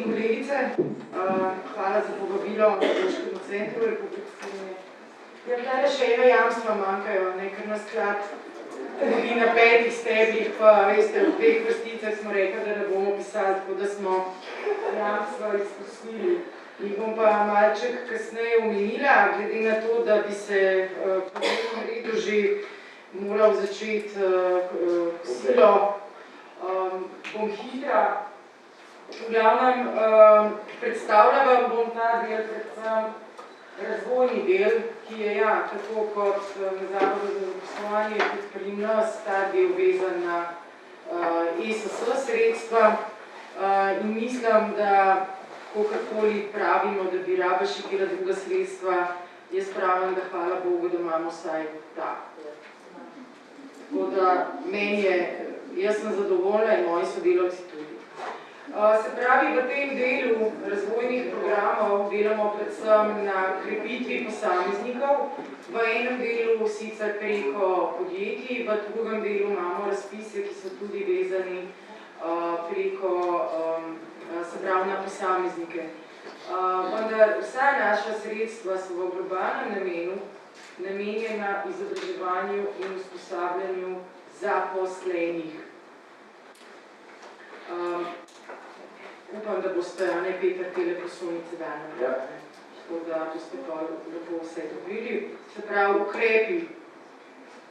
in kolegice, hvala za povabilo na Pedagoškem centru Republike Slovenije. Tale še eno jamstva manjkajo, ker na sklad tudi na 5 stebrih, pa veste, v 2 vrsticah smo rekli, da ne bomo pisali, tako da smo jamstva izpustili. Jih bom pa malček kasneje omenila, glede na to, da bi se po dnevnem redu že moral začeti silo. Bom hitra. V glavnem predstavljam vam bom ta del predvsem razvojni del, ki je tako kot na Zavodu za zaposlovanje, kot pri nas ta del vezan na ESS sredstva in mislim, da kakorkoli pravimo, da bi raba še kjera druga sredstva, jaz pravim, da hvala Bogu, da imamo vsaj ta. Tako da meni je, jaz sem zadovoljna in moji sodelavci tudi. Se pravi, v tem delu razvojnih programov delamo predvsem na krepitvi posameznikov, v enem delu sicer preko podjetij, v drugem delu imamo razpise, ki so tudi vezani preko, se pravi, na posameznike. Vendar vsa naša sredstva so v globalnem namenu namenjena izobraževanju in usposabljanju zaposlenih. Upam, da boste, ne Peter, tele poslovnice dane. Tako da boste pa lepo vse dobili. Se pravi, ukrepi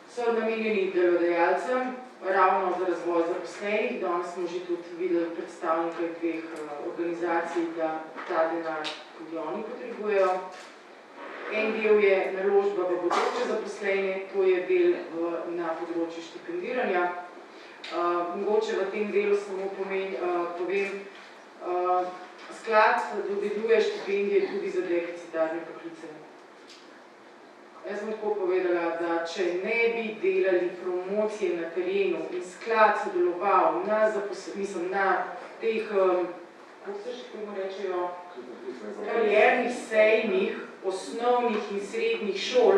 so namenjeni delodajalcem, ravno za razvoj zaposlenih. Danes smo že tudi videli predstavnike 2 organizacij, da ta denar tudi oni potrebujejo. En del je naložba v bodoče zaposlene, to je del na področju štipendiranja. Mogoče v tem delu samo povem, sklad dodeljuje štipendije tudi za deficitarne poklice. Jaz sem tako povedala, da če ne bi delali promocije na terenu in sklad sodeloval na teh, kako se še temu rečejo, kariernih sejmih osnovnih in srednjih šol,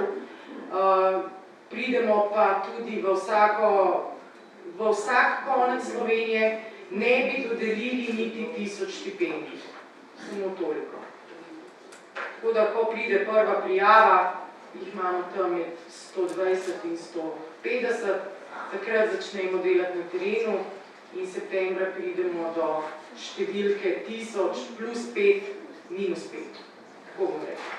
pridemo pa tudi v vsak konec Slovenije, ne bi dodelili niti 1000 štipendij. Samo toliko. Tako da, ko pride prva prijava, jih imamo tam med 120 in 150, takrat začnemo delati na terenu in septembra pridemo do številke 1000 plus 5 minus 5. Tako bom rekla.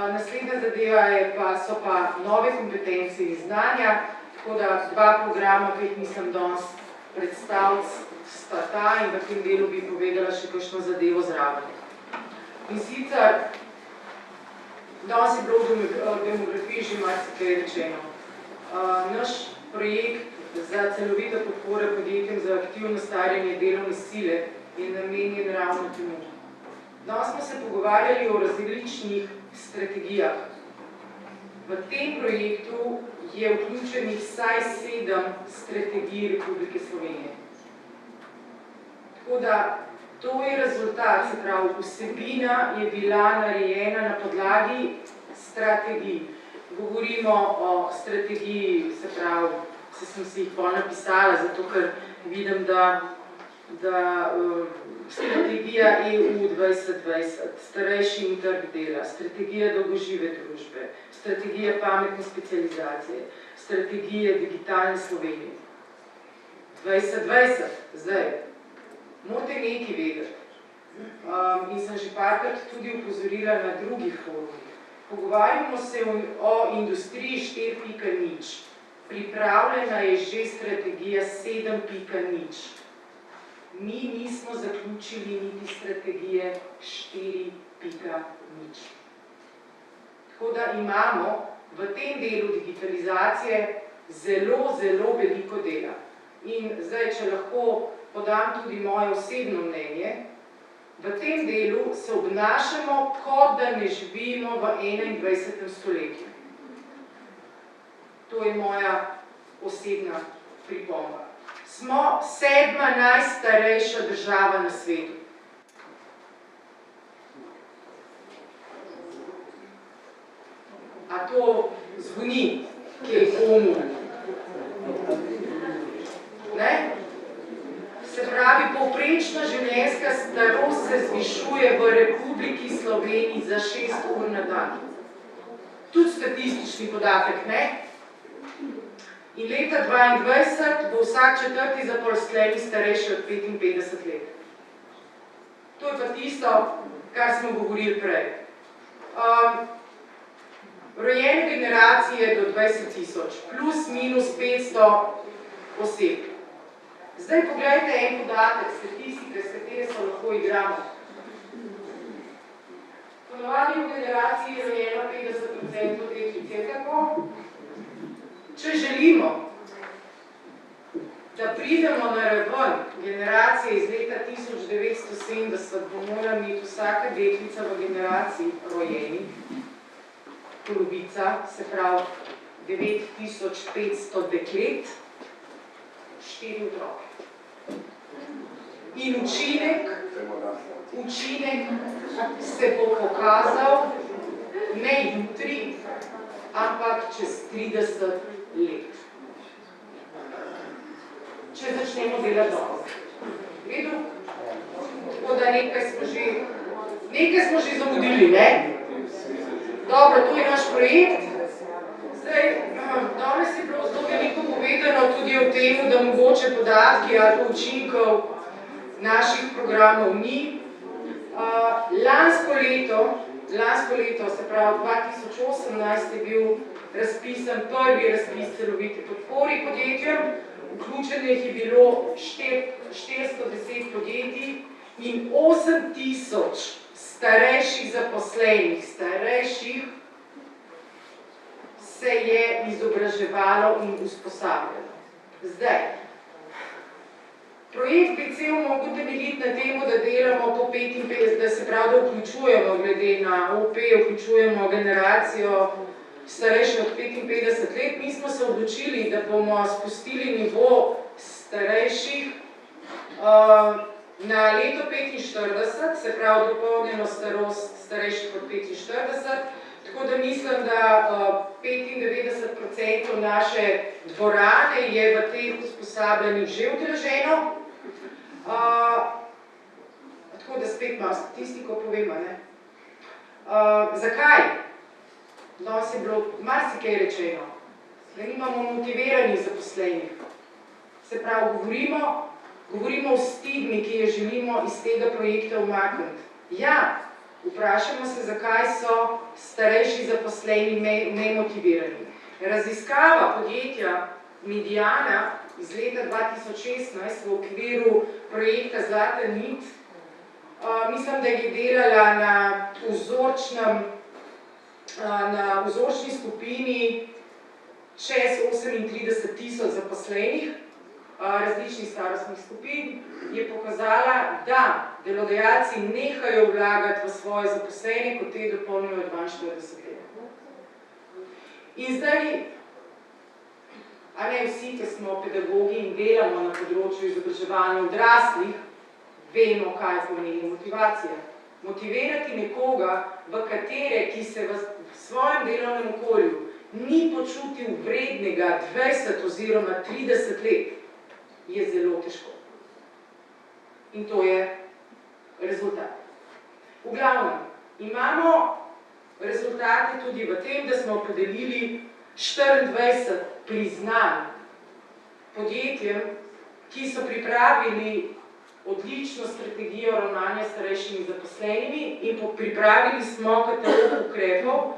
Naslednja zadeva so pa nove kompetence in znanja, tako da 2 programa, ki jih mislim danes predstaviti, sta ta in v tem delu bi povedala še kakšno zadevo zraven. In sicer, danes je bilo v demografiji že marsikaj rečeno. Naš projekt za celovito podporo podjetjem za aktivno starjenje delovne sile je namenjen ravno temu. Danes smo se pogovarjali o različnih strategijah. V tem projektu je vključenih vsaj 7 strategij Republike Slovenije. Tako da, to je rezultat, se pravi, vsebina je bila narejena na podlagi strategij. Govorimo o strategiji, se pravi, sem si jih bolj napisala, zato ker vidim, da strategija EU 2020, starejši in trg dela, strategija dolgožive družbe, strategija pametne specializacije, strategija digitalne Slovenije. 2020, zdaj, morate nekaj vedeti. In sem že parkrat tudi upozorila na drugih forumih. Pogovarjamo se o industriji 4.0. Pripravljena je že strategija 7.0. Mi nismo zaključili niti strategije 4.0. Tako da imamo v tem delu digitalizacije zelo, zelo veliko dela. In zdaj, če lahko podam tudi moje osebno mnenje, v tem delu se obnašamo, kot da ne živimo v 21. stoletju. To je moja osebna pripomba. Smo 7. najstarejša država na svetu. A to zvoni, ki je komu? Ne? Se pravi, povprečna življenjska starost Sloveniji za 6 ur na dan. Tudi statistični podatek, ne? In leta 2022 bo vsak 4. zaposleni starejši od 55 let. To je pa tisto, kar smo govorili prej. Rojene generacije do 20.000, plus minus 500 oseb. Zdaj pogledajte en podatek, statistike, s katere se lahko igramo. Ponovadi v generaciji je rojeno 50% deklic, je tako? Če želimo, da pridemo na raven generacije iz leta 1970, bo mora imeti vsaka deklica v generaciji rojeni, polovica, se pravi 9500 deklet, 4 otroke. In učinek se bo pokazal ne jutri, ampak čez 30 let. Če začnemo delati dobro. Vidu? Tako da nekaj smo že zamudili, ne? Dobro, to je naš projekt. Zdaj, danes je bilo zelo veliko povedano tudi o tem, da mogoče podatki ali pa učinkov naših programov ni. Lansko leto, se pravi 2018, je bil razpisan prvi razpis celovite podpori podjetjem. Vključenih je bilo 410 podjetij in 8000 starejših zaposlenih, se je izobraževalo in usposabljalo. Zdaj, projekt bi cel mogel temeljiti na temu, da delamo po 55, da se pravi, da vključujemo glede na OP, vključujemo generacijo starejše od 55 let. Mi smo se odločili, da bomo spustili nivo starejših na leto 45, se pravi dopolnjeno starost starejših od 45, tako da mislim, da 95% naše dvorane je v teh usposabljanjih že udeleženo. Tako da spet malo statistiko povemo, ne? Zakaj? Danes je bilo marsikaj rečeno, da nimamo motiviranih zaposlenih. Se pravi, govorimo o stigmi, ki jo želimo iz tega projekta umakniti. Ja, vprašamo se, zakaj so starejši zaposleni nemotivirani. Raziskava podjetja Mediana iz leta 2016 v okviru projekta Zlata nit, mislim, da je delala na vzorčni skupini čez 38 000 zaposlenih različnih starostnih skupin, je pokazala, da delodajalci nehajo vlagati v svoje zaposlene, kot te dopolnijo 42 let. In zdaj, a ne vsi, ki smo pedagogi in delamo na področju izobraževanja odraslih, vemo, kaj pomeni motivacija. Motivirati nekoga, ki se v svojem delovnem okolju ni počutil vrednega 20 oziroma 30 let, je zelo težko. In to je rezultat. V glavnem, imamo rezultate tudi v tem, da smo podelili 24 priznanj podjetjem, ki so pripravili odlično strategijo ravnanja s starejšimi zaposlenimi in pripravili smo katalog ukrepov,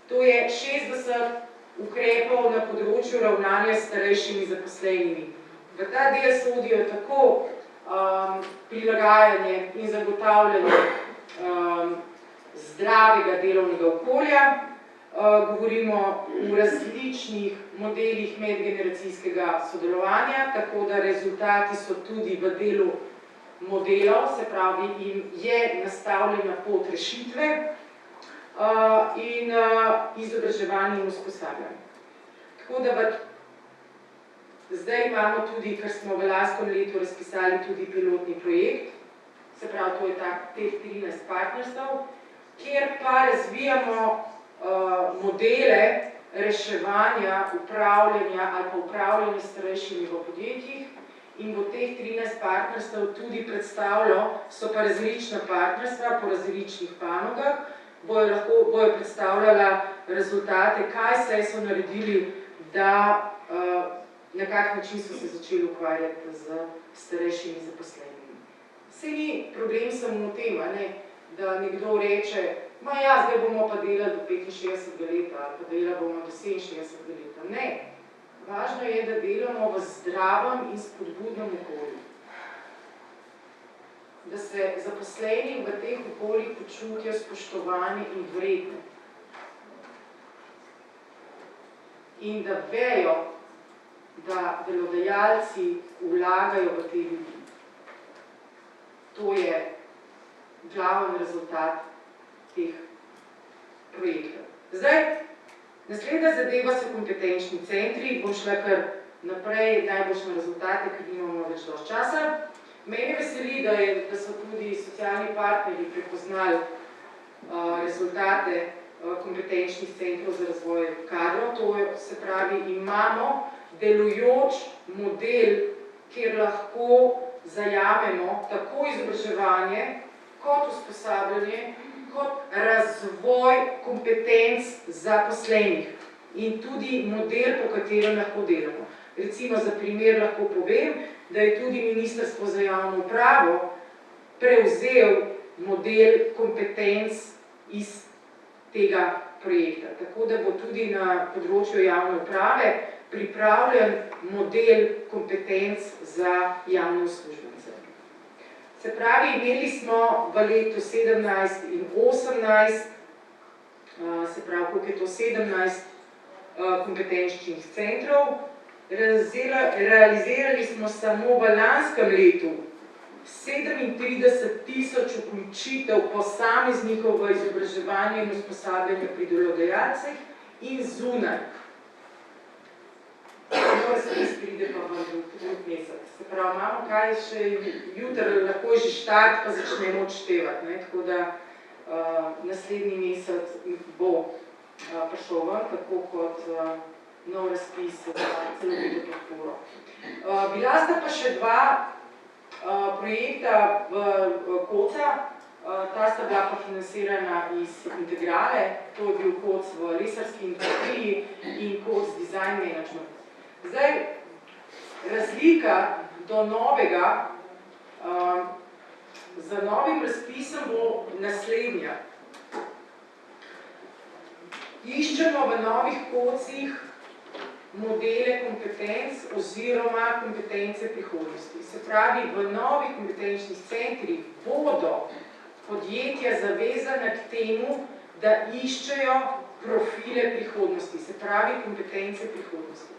to je 60 ukrepov na področju ravnanja s starejšimi zaposlenimi. V ta del sodijo tako prilagajanje in zagotavljanje zdravega delovnega okolja, govorimo o različnih modelih medgeneracijskega sodelovanja, tako da rezultati so tudi v delu modelov, se pravi, jim je nastavljena pot rešitve in izobraževanje in usposabljanje. Tako da zdaj imamo tudi, kar smo v lanskem letu razpisali, tudi pilotni projekt, se pravi, to je teh 13 partnerstv, kjer pa razvijamo modele reševanja, upravljanja ali pa upravljanja starejšimi v podjetjih in bo teh 13 partnerstv tudi predstavljalo, so pa različna partnerstva po različnih panogah, bojo predstavljala rezultate, kaj vse so naredili, da na kak način so se začeli ukvarjati z starejšimi zaposlenimi. Saj ni problem samo v tem, da nekdo reče, ja, zdaj bomo pa delali do 65 leta, ali pa delali bomo do 67 leta. Ne, važno je, da delamo v zdravem in spodbudnem okolju. Da se zaposleni v teh okoljih počutijo spoštovani in vredni. In da vejo, da delodajalci vlagajo v te ljudi. To je glaven rezultat teh projektov. Zdaj, naslednja zadeva so kompetenčni centri. Bom šla kar naprej, najboljše rezultate, ker nimamo več dosti časa. Mene veseli, da so tudi socialni partnerji prepoznali rezultate kompetenčnih centrov za razvoj kadrov. To se pravi, imamo delujoč model, kjer lahko zajamemo tako izobraževanje, kot usposabljanje, kot razvoj kompetenc zaposlenih in tudi model, po katerem lahko delamo. Recimo za primer lahko povem, da je tudi Ministrstvo za javno upravo prevzel model kompetenc iz tega projekta. Tako da bo tudi na področju javne uprave pripravljen model kompetenc za javne uslužbence. Se pravi, imeli smo v letu 17 in 18, se pravi, koliko je to 17 kompetenčnih centrov, realizirali smo samo v lanskem letu 37.000 vključitev posameznikov v izobraževanje in usposabljanje pri delodajalcih in zunaj. Razpis pride pa v drug mesec. Se pravi, imamo kaj še jutri, lahko že štart, pa začnemo odštevati. Tako da naslednji mesec bo prišel ven, tako kot nov razpis za celovito podporo. Bila sta pa še dva projekta v KOC-a, ta sta bila pa financirana iz integrale, to je bil KOC v lesarski industriji in KOC Design Management. Zdaj, razlika do novega, za novim razpisom bo naslednja. Iščemo v novih KOC-ih modele kompetenc oziroma kompetence prihodnosti. Se pravi, v novih kompetenčnih centrih bodo podjetja zavezane k temu, da iščejo profile prihodnosti, se pravi kompetence prihodnosti.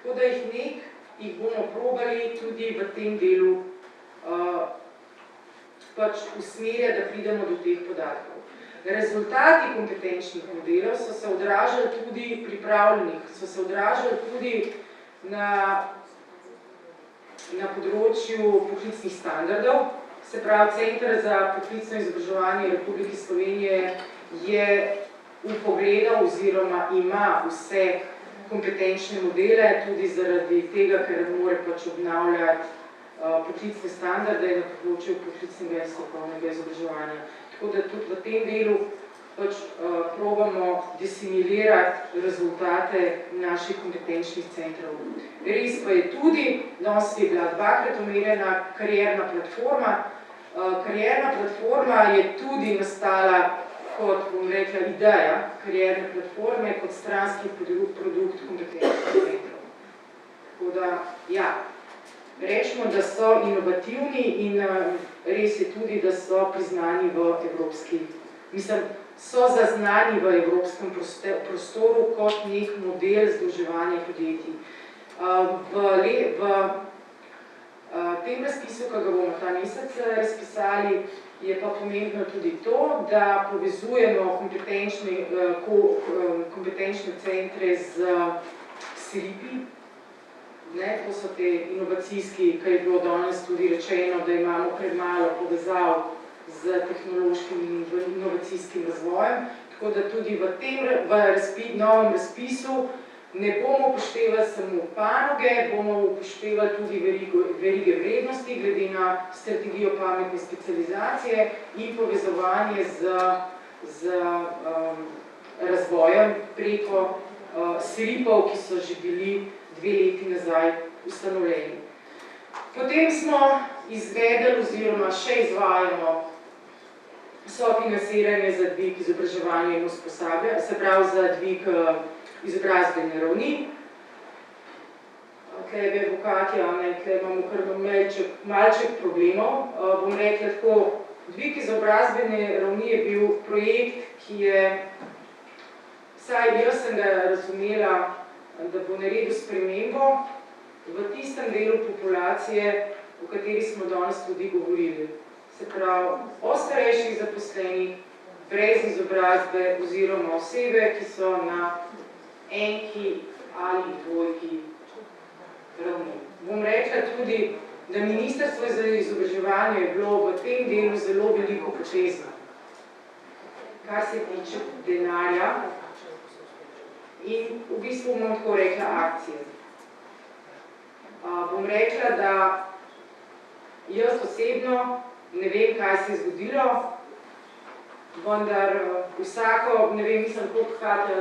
Tako da jih bomo probali tudi v tem delu usmerjati, da pridemo do teh podatkov. Rezultati kompetenčnih modelov so se odražali tudi pripravljenih, so se odražali tudi na področju poklicnih standardov. Se pravi, Center za poklicno izobraževanje Republike Slovenije je vpogledal oziroma ima vse kompetenčne modele, tudi zaradi tega, ker mora obnavljati poklicne standarde na področju poklicnega in strokovnega izobraževanja. Tako da tudi v tem delu probamo disimilirati rezultate naših kompetenčnih centrov. Res pa je tudi, danes je bila dvakrat omenjena karierna platforma. Karierna platforma je tudi nastala kot, bom rekla, ideja karierne platforme, kot stranski produkt kompetenčnih centrov. Tako da, ja, rečemo, da so inovativni in res je tudi, da so priznani v evropski, so zaznani v evropskem prostoru kot nek model združevanja podjetij. V tem razpisu, ki ga bomo ta mesec razpisali, je pa pomembno tudi to, da povezujemo kompetenčne centre z SRIP-i. To so te inovacijski, kar je bilo danes tudi rečeno, da imamo premalo povezav z tehnološkim in inovacijskim razvojem. Tako da tudi v novem razpisu ne bomo upoštevali samo panoge, bomo upoštevali tudi verige vrednosti, glede na strategijo pametne specializacije in povezovanje z z razvojem preko SRIP-ov, ki so že bili 2 leti nazaj ustanovljeni. Potem smo izvedeli oziroma še izvajamo sofinanciranje za dvig izobraževanja in usposabljanja, se pravi za dvig izobrazbene ravni. Tukaj je Bukatija, tukaj imamo kar malček problemov. Bom rekla tako, dvig izobrazbene ravni je bil projekt, ki je, vsaj jaz sem ga razumela, da bo naredil spremembo v tistem delu populacije, o kateri smo danes tudi govorili. Se pravi, o starejših zaposlenih, brez izobrazbe oziroma osebe, ki so na enki ali dvojki ravni. Bom rekla tudi, da Ministrstvo za izobraževanje je bilo v tem delu zelo veliko počezno, kar se tiče denarja in v bistvu bom tako rekla akcije. Bom rekla, da jaz osebno ne vem, kaj se je zgodilo, vendar vsako, ne vem, mislim, koliko hkrati,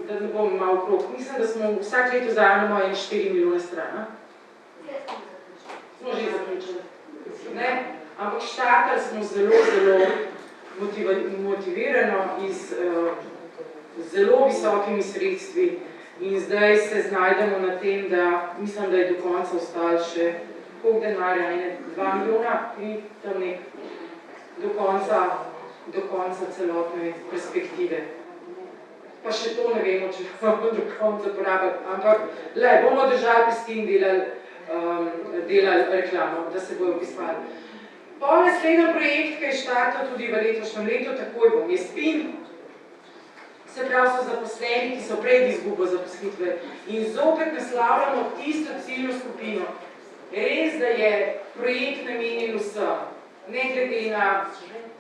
da ne bom malo okrog. Mislim, da smo vsak leto vzajemno 4 milijone stran. Smo že zaključili. Ampak štartali smo zelo motivirano iz zelo visokimi sredstvi in zdaj se znajdemo na tem, da mislim, da je do konca ostalo še koliko denarja, 2 milijona in tam nek do konca celotne perspektive. Pa še to ne vemo, če bomo do konca porabili, ampak bomo držali pesti in delali reklamo, da se bojo pisali. Po naslednjem projekt, ki je štartal tudi v letošnjem letu, takoj bom Jespin, se pravi so zaposleni, ki so pred izgubo zaposlitve in zopet naslavljamo tisto ciljno skupino. Res, da je projekt namenjen vsem, ne glede na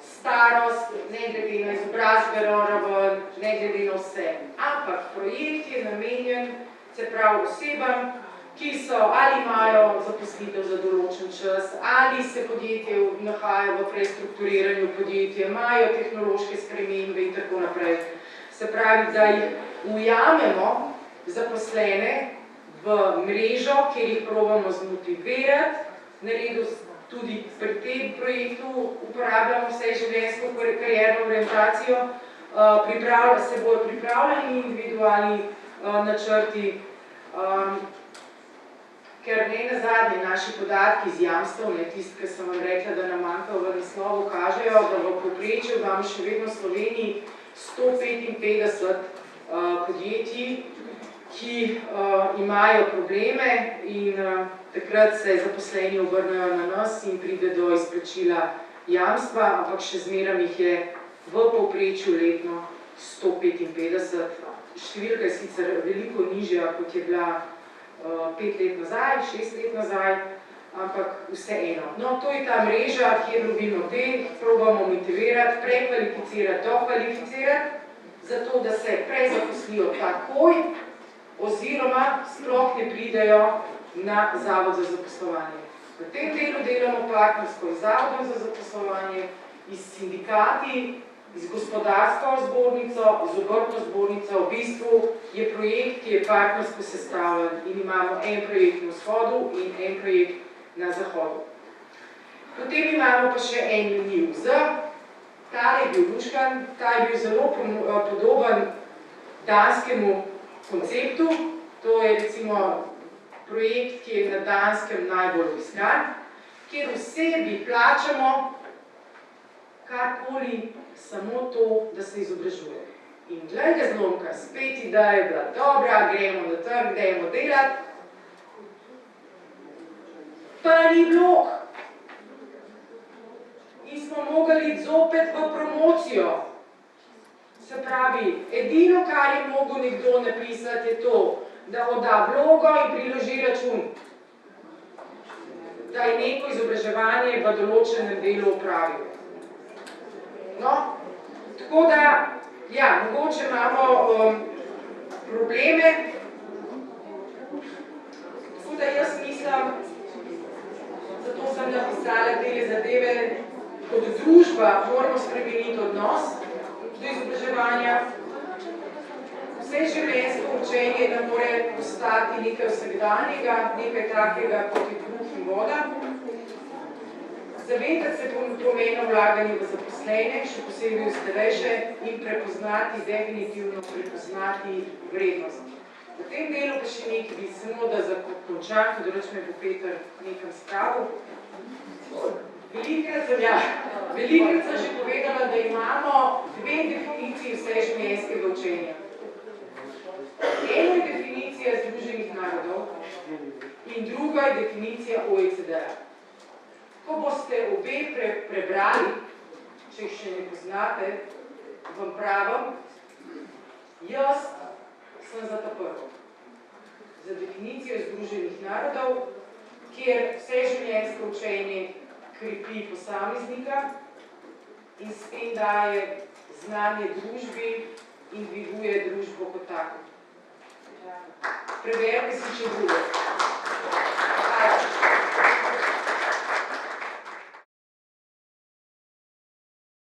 starost, ne glede na izobrazbeno raven, ne glede na vse. Ampak projekt je namenjen, se pravi, osebam, ki so ali imajo zaposlitev za določen čas, ali se podjetje nahaja v prestrukturiranju podjetja, imajo tehnološke spremembe in tako naprej. Se pravi, da jih ujamemo zaposlene v mrežo, kjer jih probamo zmotivirati, naredil tudi pri tem projektu uporabljamo vseživljenjsko karierno orientacijo, se bojo pripravljeni individualni načrti, ker ne nazadnje naši podatki iz jamstev, tisti, ki sem vam rekla, da nam manjkajo v naslovu, kažejo, da v povprečju imamo še vedno v Sloveniji 155 podjetij, ki imajo probleme in takrat se zaposleni obrnejo na nas in pride do izplačila jamstva, ampak še zmeraj jih je v povprečju letno 155. Številka je sicer veliko nižja, kot je bila 5 let nazaj, 6 let nazaj, ampak vseeno. No, to je ta mreža, kjer dobimo te, probamo motivirati, prekvalificirati, dokvalificirati, zato da se prezaposlijo takoj, oziroma sploh ne pridejo na Zavod za zaposlovanje. V tem delu delamo partnersko z Zavodom za zaposlovanje, iz sindikati, iz gospodarsko zbornico, iz obrtno zbornico. V bistvu je projekt, ki je partnersko sestavljen in imamo en projekt na vzhodu in en projekt na zahodu. Potem imamo pa še en NIUZ, ta je bil luškan, ta je bil zelo podoben danskemu konceptu, to je recimo projekt, ki je na Danskem najbolj obiskan, kjer vsebi plačamo karkoli, samo to, da se izobražuje. In glej ga zlomka, spet ideja je bila dobra, gremo na trg, dajmo delati, pa ni blok. In smo mogli zopet v promocijo. Se pravi, edino, kar je mogel nekdo napisati, je to, da odda vlogo in priloži račun, da je neko izobraževanje v določenem delu opravil. No, tako da, ja, mogoče imamo probleme, tako da jaz mislim, zato sem napisala te zadeve, kot družba moramo spremeniti odnos do izobraževanja. Vseživljenjsko učenje ne more postati nekaj vsakdanjega, nekaj takega kot je kruh in voda. Zavedati se pomena vlaganja v zaposlene, še posebej v starejše, in prepoznati, definitivno prepoznati vrednost. V tem delu pa še nekaj bi samo, da zakončam, ko drugače me bo Peter nekam spravil. Velikrat sem že povedala, da imamo dve definiciji vseživljenjskega učenja. Eno je definicija Združenih narodov in druga je definicija OECD-a. Ko boste obe prebrali, če jih še ne poznate, vam pravim, jaz sem za ta prvo. Za definicijo Združenih narodov, kjer vseživljenjsko učenje krepi posameznika in s tem daje znanje družbi in dviguje družbo kot tako. Preberite si še drugo.